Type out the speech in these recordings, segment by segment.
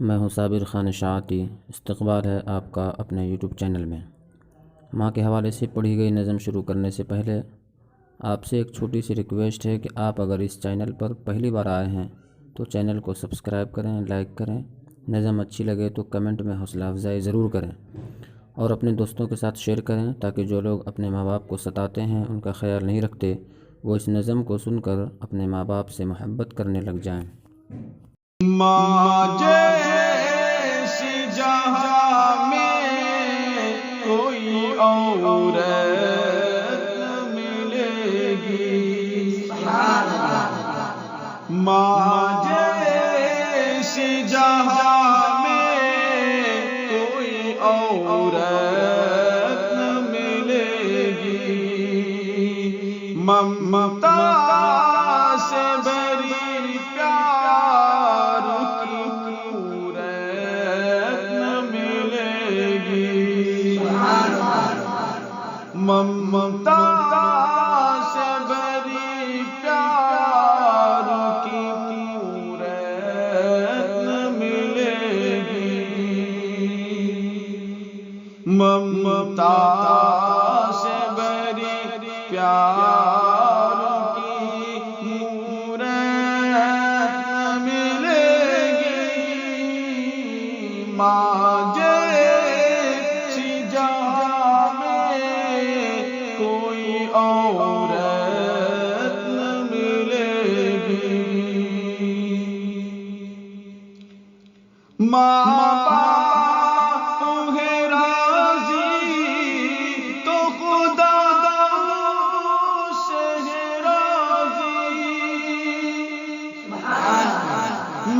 میں ہوں صابر خان اشاعتی۔ استقبال ہے آپ کا اپنے یوٹیوب چینل میں۔ ماں کے حوالے سے پڑھی گئی نظم شروع کرنے سے پہلے آپ سے ایک چھوٹی سی ریکویسٹ ہے کہ آپ اگر اس چینل پر پہلی بار آئے ہیں تو چینل کو سبسکرائب کریں، لائک کریں، نظم اچھی لگے تو کمنٹ میں حوصلہ افزائی ضرور کریں اور اپنے دوستوں کے ساتھ شیئر کریں تاکہ جو لوگ اپنے ماں باپ کو ستاتے ہیں، ان کا خیال نہیں رکھتے، وہ اس نظم کو سن کر اپنے ماں باپ سے محبت کرنے لگ جائیں۔ ماں جیسی جہاں میں کوئی عورت نہ ملے گی، ماں جیسی جہاں میں کوئی عورت نہ ملے گی، ممتا سے بری پیار ممتا سے بری پیار کی پورت نہ ملے گی، ممتا سے بری پیار کی پورت نہ ملے گی، ماں عورت نہ ملے گی، ماں باپ ہے راضی تو خدا سے ہے راضی،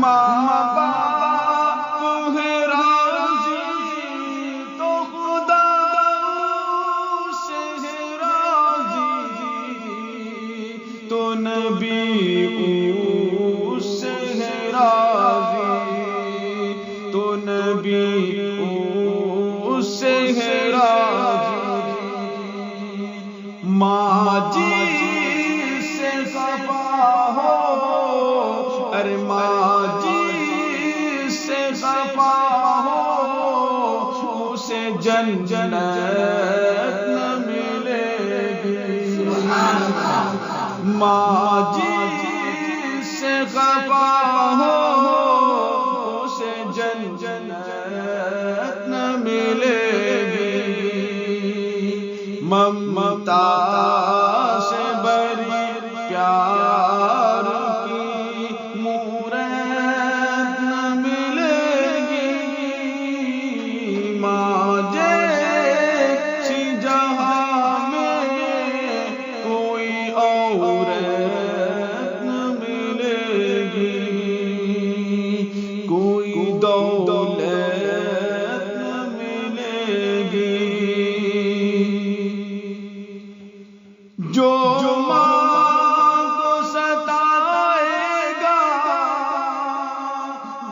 ماں باپ ہے راضی تو خدا سے ہے تو نبی اس سے ہے راضی، تو نبی اس سے ہے راضی، ماں جی سے خفا ہو، ارے ماں جی سے خفا ہو، اسے جنت نہ ملے گی، ماں جی سے خفا ہو، اسے جنت نہ ملے گی، ممتا سے بری پیار کی مورت نہ ملے گی، ماں جیسی جہاں میں کوئی عورت نہ ملے گی، کوئی دولت نہ ملے گی، جو ماں کو ستائے گا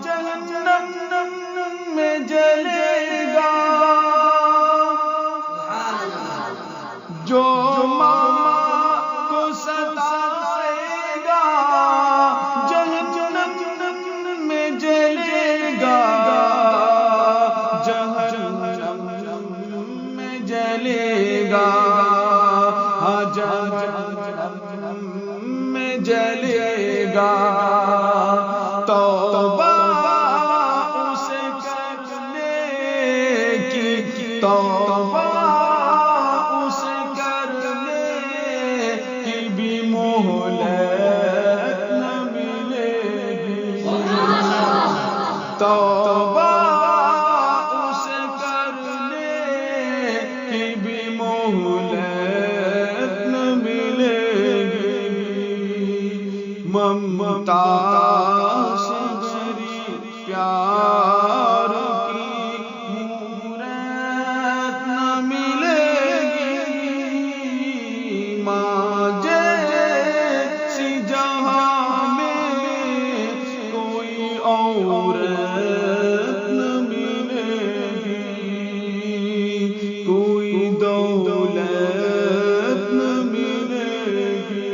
جہنم میں جلے گا، جو ماں کو ستائے گا جہنم میں جلے گا، جہنم میں جلے گا، ہاں جہنم میں جلے گا، توبہ اسے کرنے کی، توبہ اسے کرنے کی بھی مہلت نہ ملے گی، توبہ اسے کرنے کی بھی مہلت نہ ملے گی، ممتا سے بری پیار کی مورت نہ ملے گی، ماں جیسی جہاں میں کوئی عورت نہ ملے گی، کوئی دولت نہ ملے گی،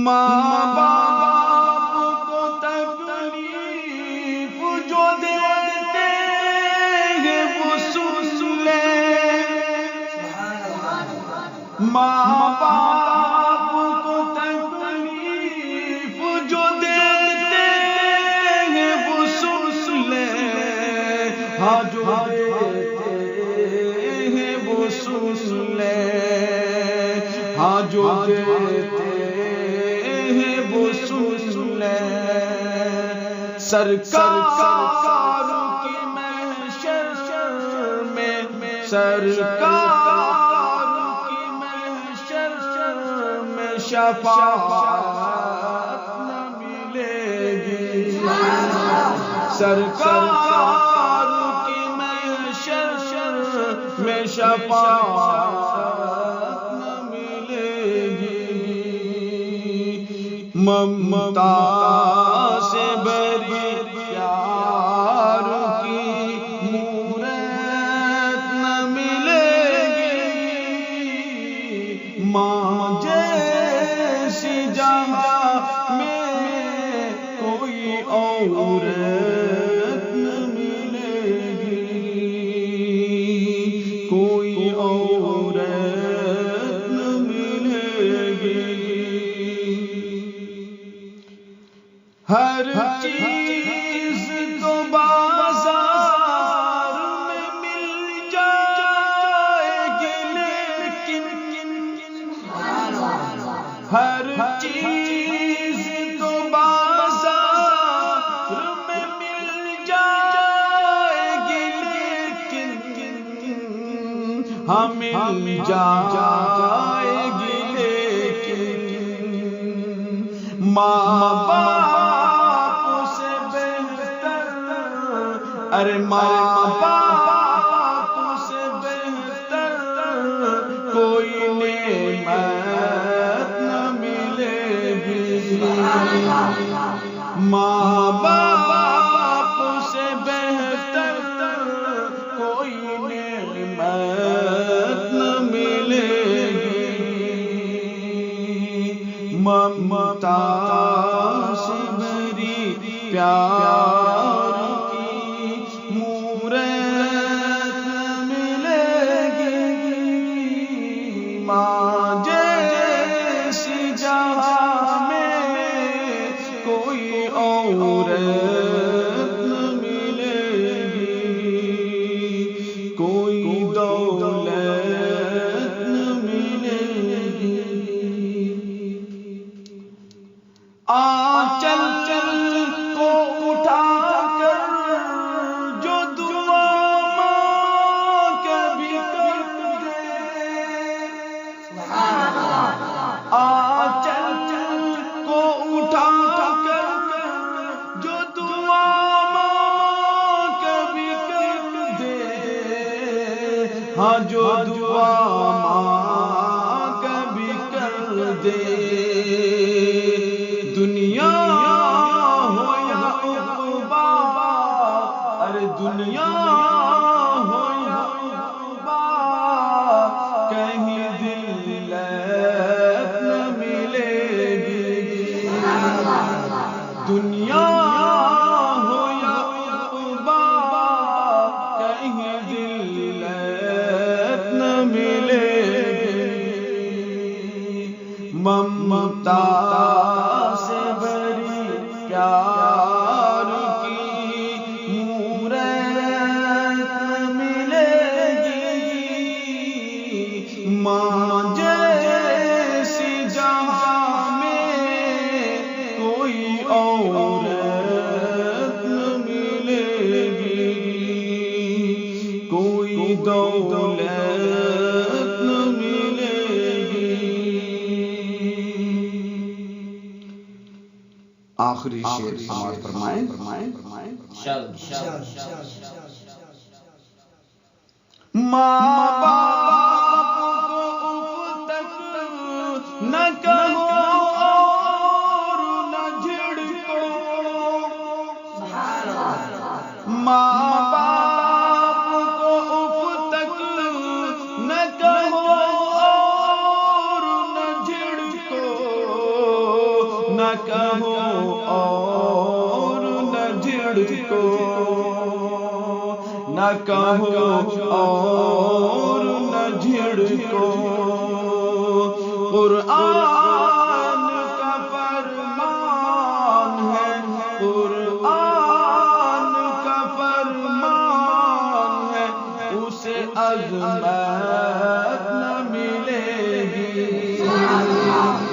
ماں باپ دیتے ہیں وہ سن لیں سرکار کی محشر میں سرکار کی محشر میں شفاعت نہ ملے گی سرکار کی محشر میں شفاعت نہ ملے گی ممتا سے بری پیار کی مورت نہ ملے گی ماں جیسی جہاں میں کوئی عورت نہ ملے گی کوئی عورت نہ ملے گی ہر چیز تو بازار میں مل جائے گی لیکن ہر چیز تو بازار میں مل جائے گی لیکن مل جائے گی لیکن ماں باپ سے بہتر ارے ماں باپ سے بہتر کوئی نعمت نہ ملے گی ماں باپ سے بہتر کوئی نعمت نہ ملے گی ممتا سے بھری پیار کی مورت نہ ملے گی ماں جیسی جہاں میں کوئی عورت نہ ملے گی کوئی دولت نہ ملے گی آنچل کو اٹھا کر جو دعا ماں کبھی کر دے آنچل کو اٹھا کر جو دعا ماں کبھی کر دے ہاں جو دعا ماں کبھی کر دے دنیا ہو یا عقبا ارے دنیا ہو یا عقبا کہیں ذلت نہ ملے گی دنیا ہو یا عقبا کہیں ذلت نہ ملے گی ممتا سے بھری پیار کی مورت ملے گی ماں جیسی جہاں میں کوئی عورت نہ ملے گی کوئی دولت نہ ملے گی آخری شعر سماعت فرمائیں ماں باپ کو اف تک نہ کہو اور نہ جھڑکو ماں باپ کو اف تک نہ کہو اور نہ جھڑکو نہ کہو اور نہ جھڑکو نہ کہو اور نہ جھڑکو قرآن کا فرمان ہے قرآن کا فرمان ہے اسے عظمت نہ ملے گی ہے